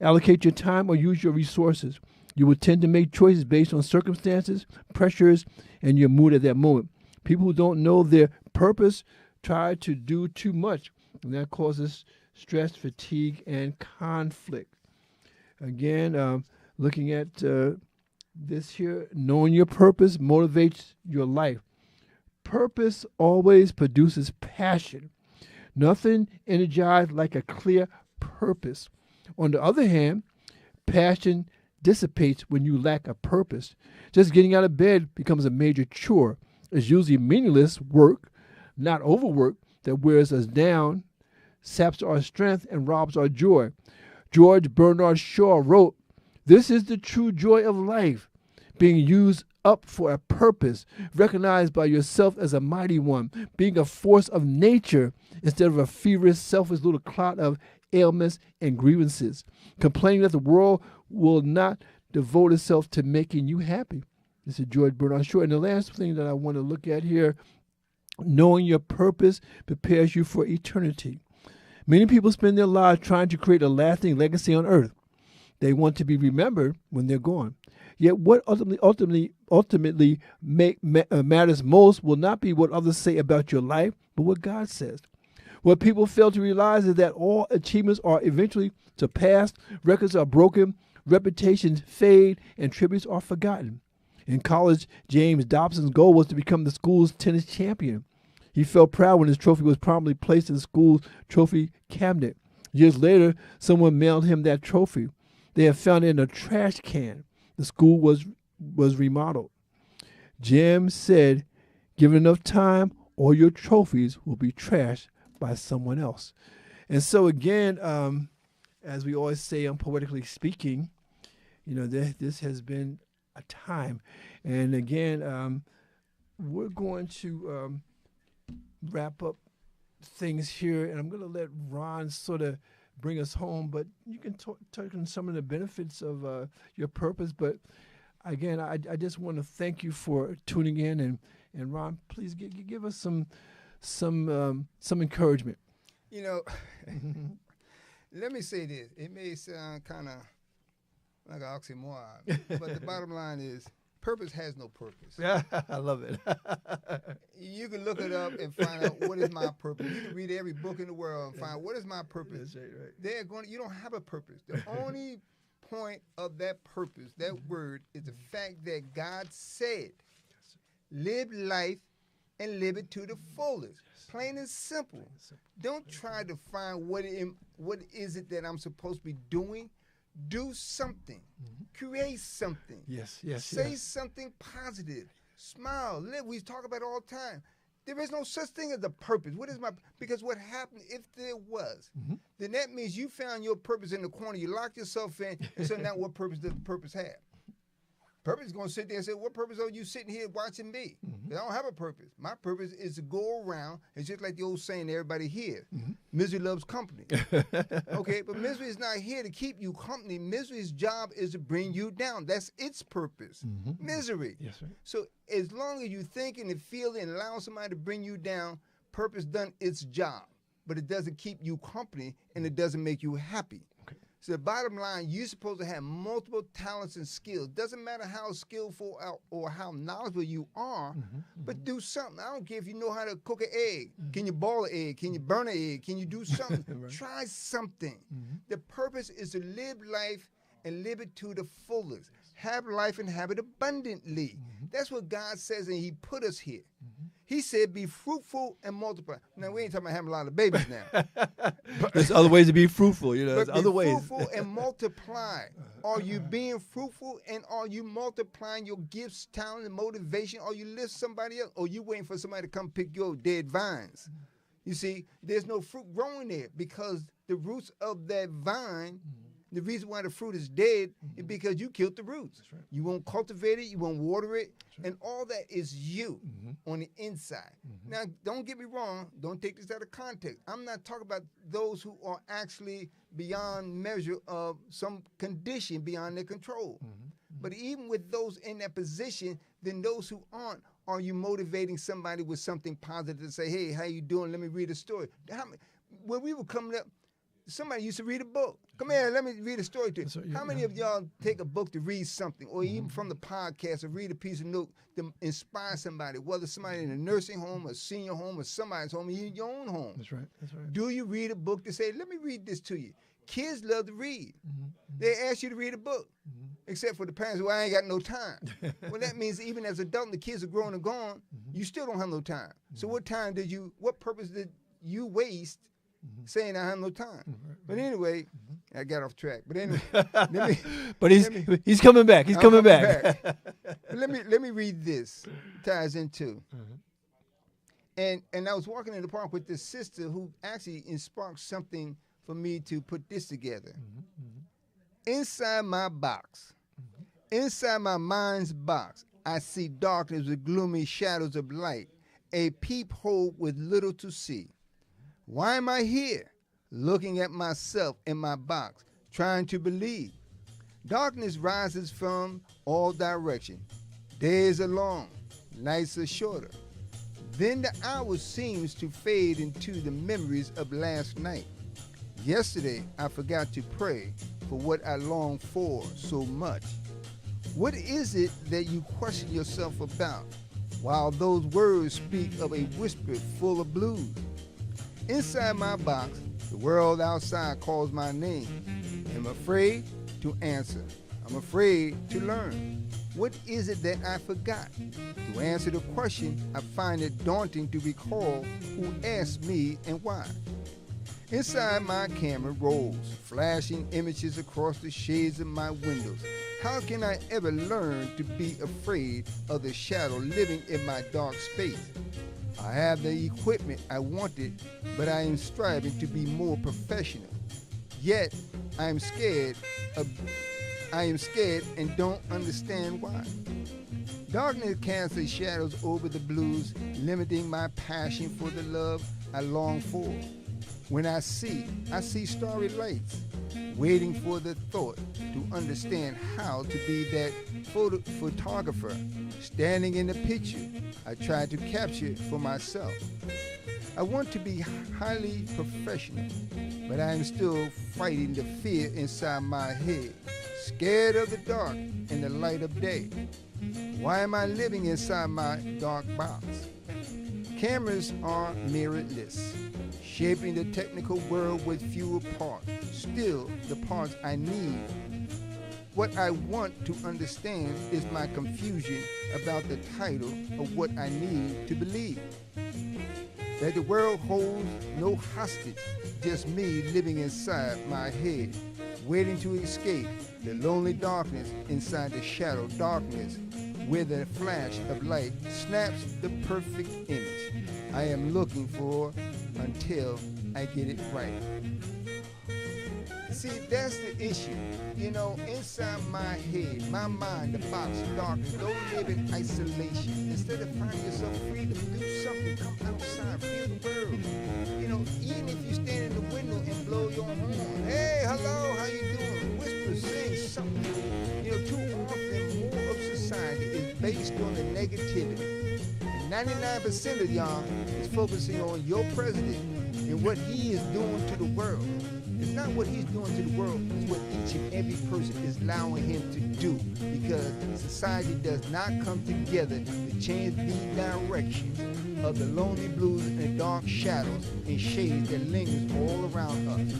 Allocate your time or use your resources. You will tend to make choices based on circumstances, pressures, and your mood at that moment. People who don't know their purpose try to do too much, and that causes stress, fatigue, and conflict. Again, looking at this here, knowing your purpose motivates your life. Purpose always produces passion. Nothing energized like a clear purpose. On the other hand, passion dissipates when you lack a purpose. Just getting out of bed becomes a major chore. It's usually meaningless work, not overwork, that wears us down, saps our strength, and robs our joy. George Bernard Shaw wrote, "This is the true joy of life, being used up for a purpose, recognized by yourself as a mighty one, being a force of nature instead of a feverish, selfish little clot of ailments and grievances, complaining that the world will not devote itself to making you happy." This is George Bernard Shaw. And the last thing that I want to look at here, knowing your purpose prepares you for eternity. Many people spend their lives trying to create a lasting legacy on earth. They want to be remembered when they're gone. Yet what ultimately matters most will not be what others say about your life, but what God says. What people fail to realize is that all achievements are eventually surpassed, records are broken, reputations fade, and tributes are forgotten. In college, James Dobson's goal was to become the school's tennis champion. He felt proud when his trophy was promptly placed in the school's trophy cabinet. Years later, someone mailed him that trophy. They had found it in a trash can. The school was remodeled. Jim said, given enough time, all your trophies will be trashed by someone else. And so again, as we always say on Poetically Speaking, this has been a time. And again, we're going to wrap up things here, and I'm going to let Ron sort of bring us home, but you can talk on some of the benefits of your purpose. But again, I just want to thank you for tuning in, and Ron, please give us some encouragement. Let me say this. It may sound kind of like an oxymoron, but the bottom line is purpose has no purpose. Yeah, I love it. You can look it up and find out what is my purpose. You can read every book in the world and find out what is my purpose. That's right. You don't have a purpose. The only point of that purpose, that word, is the fact that God said, live life and live it to the fullest. Plain and simple. Don't try to find what is it that I'm supposed to be doing. Do something. Create something. Yes. Say something positive. Smile. Live. We talk about it all the time. There is no such thing as a purpose. Because what happened, if there was, then that means you found your purpose in the corner. You locked yourself in. And so now what purpose does the purpose have? Purpose is going to sit there and say, what purpose are you sitting here watching me? I don't have a purpose. My purpose is to go around. It's just like the old saying everybody hears. Misery loves company. Okay, but misery is not here to keep you company. Misery's job is to bring you down. That's its purpose. Misery. Yes, right. So as long as you thinking and feeling and allowing somebody to bring you down, purpose done its job. But it doesn't keep you company, and it doesn't make you happy. So the bottom line, you're supposed to have multiple talents and skills. Doesn't matter how skillful or how knowledgeable you are, but do something. I don't care if you know how to cook an egg. Can you boil an egg? Can you burn an egg? Can you do something? Right. Try something. The purpose is to live life and live it to the fullest. Have life and have it abundantly. That's what God says, and he put us here. He said, be fruitful and multiply. Now, we ain't talking about having a lot of babies now. There's other ways to be fruitful, There's other ways. Fruitful and multiply. Are you being fruitful, and are you multiplying your gifts, talent, and motivation? Or you lift somebody else? Or you waiting for somebody to come pick your dead vines? You see, there's no fruit growing there because the roots of that vine, the reason why the fruit is dead is because you killed the roots. Right. You won't cultivate it, you won't water it, and all that is you on the inside. Now, don't get me wrong. Don't take this out of context. I'm not talking about those who are actually beyond measure of some condition beyond their control. But even with those in that position, then those who aren't, are you motivating somebody with something positive to say, hey, how you doing? Let me read a story. When we were coming up, somebody used to read a book. Come here, let me read a story to you. How many of y'all take a book to read something, or even from the podcast, or read a piece of note to inspire somebody, whether somebody in a nursing home, a senior home, or somebody's home, or in your own home? That's right. Do you read a book to say, let me read this to you? Kids love to read. They ask you to read a book, except for the parents who I ain't got no time. Well, that means even as adults, the kids are grown and gone, you still don't have no time. So what purpose did you waste saying I have no time? But anyway, I got off track. But anyway, he's coming back. He's coming back. let me read this. It ties into. And I was walking in the park with this sister who actually sparked something for me to put this together. Inside my box, inside my mind's box, I see darkness with gloomy shadows of light, a peephole with little to see. Why am I here, looking at myself in my box, trying to believe? Darkness rises from all directions. Days are long, nights are shorter. Then the hour seems to fade into the memories of last night. Yesterday, I forgot to pray for what I long for so much. What is it that you question yourself about, while those words speak of a whisper full of blues? Inside my box, the world outside calls my name. I'm afraid to answer. I'm afraid to learn. What is it that I forgot? To answer the question, I find it daunting to recall who asked me and why. Inside my camera rolls, flashing images across the shades of my windows. How can I ever learn to be afraid of the shadow living in my dark space? I have the equipment I wanted, but I am striving to be more professional. Yet, I am scared and don't understand why. Darkness casts its shadows over the blues, limiting my passion for the love I long for. When I see starry lights, waiting for the thought to understand how to be that photographer standing in the picture I tried to capture for myself. I want to be highly professional, but I am still fighting the fear inside my head, scared of the dark and the light of day. Why am I living inside my dark box? Cameras are mirrorless, shaping the technical world with fewer parts. Still, the parts I need. What I want to understand is my confusion about the title of what I need to believe. That the world holds no hostage, just me living inside my head, waiting to escape the lonely darkness inside the shadow darkness, where the flash of light snaps the perfect image I am looking for until I get it right. See, that's the issue. You know, inside my head, my mind, the box of darkness, don't live in isolation. Instead of finding yourself free to do something, come outside, feel the world. You know, even if you stand in the window and blow your horn, hey, hello, how you doing? Whisper, sing something. You know, too often more of society is based on the negativity. And 99% of y'all is focusing on your president and what he is doing to the world. It's not what he's doing to the world, it's what each and every person is allowing him to do, because society does not come together to change the direction of the lonely blues and dark shadows and shades that lingers all around us.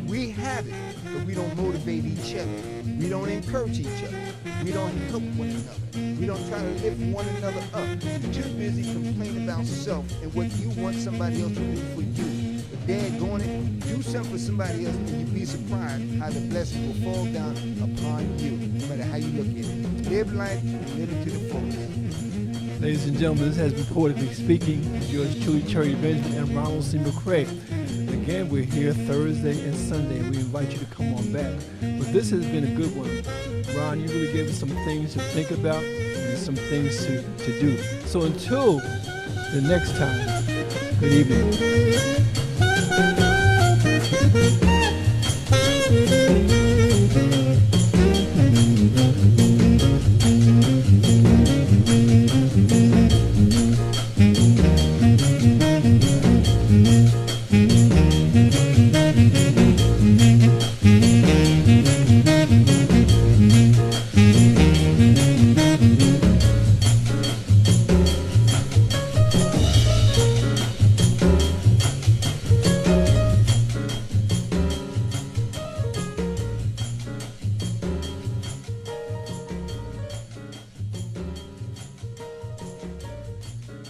We have it, but we don't motivate each other. We don't encourage each other. We don't help one another. We don't try to lift one another up. We're too busy complaining about self and what you want somebody else to do for you. But daggone it, do something for somebody else and you'd be surprised how the blessing will fall down upon you, no matter how you look at it. Live life, live it to the fullest. Ladies and gentlemen, this has been Poetically Speaking. Yours truly, Cherry Benjamin and Ronald C. McCrae. Again, we're here Thursday and Sunday, and we invite you to come on back. But this has been a good one. Ron, you really gave us some things to think about and some things to do. So until the next time, good evening.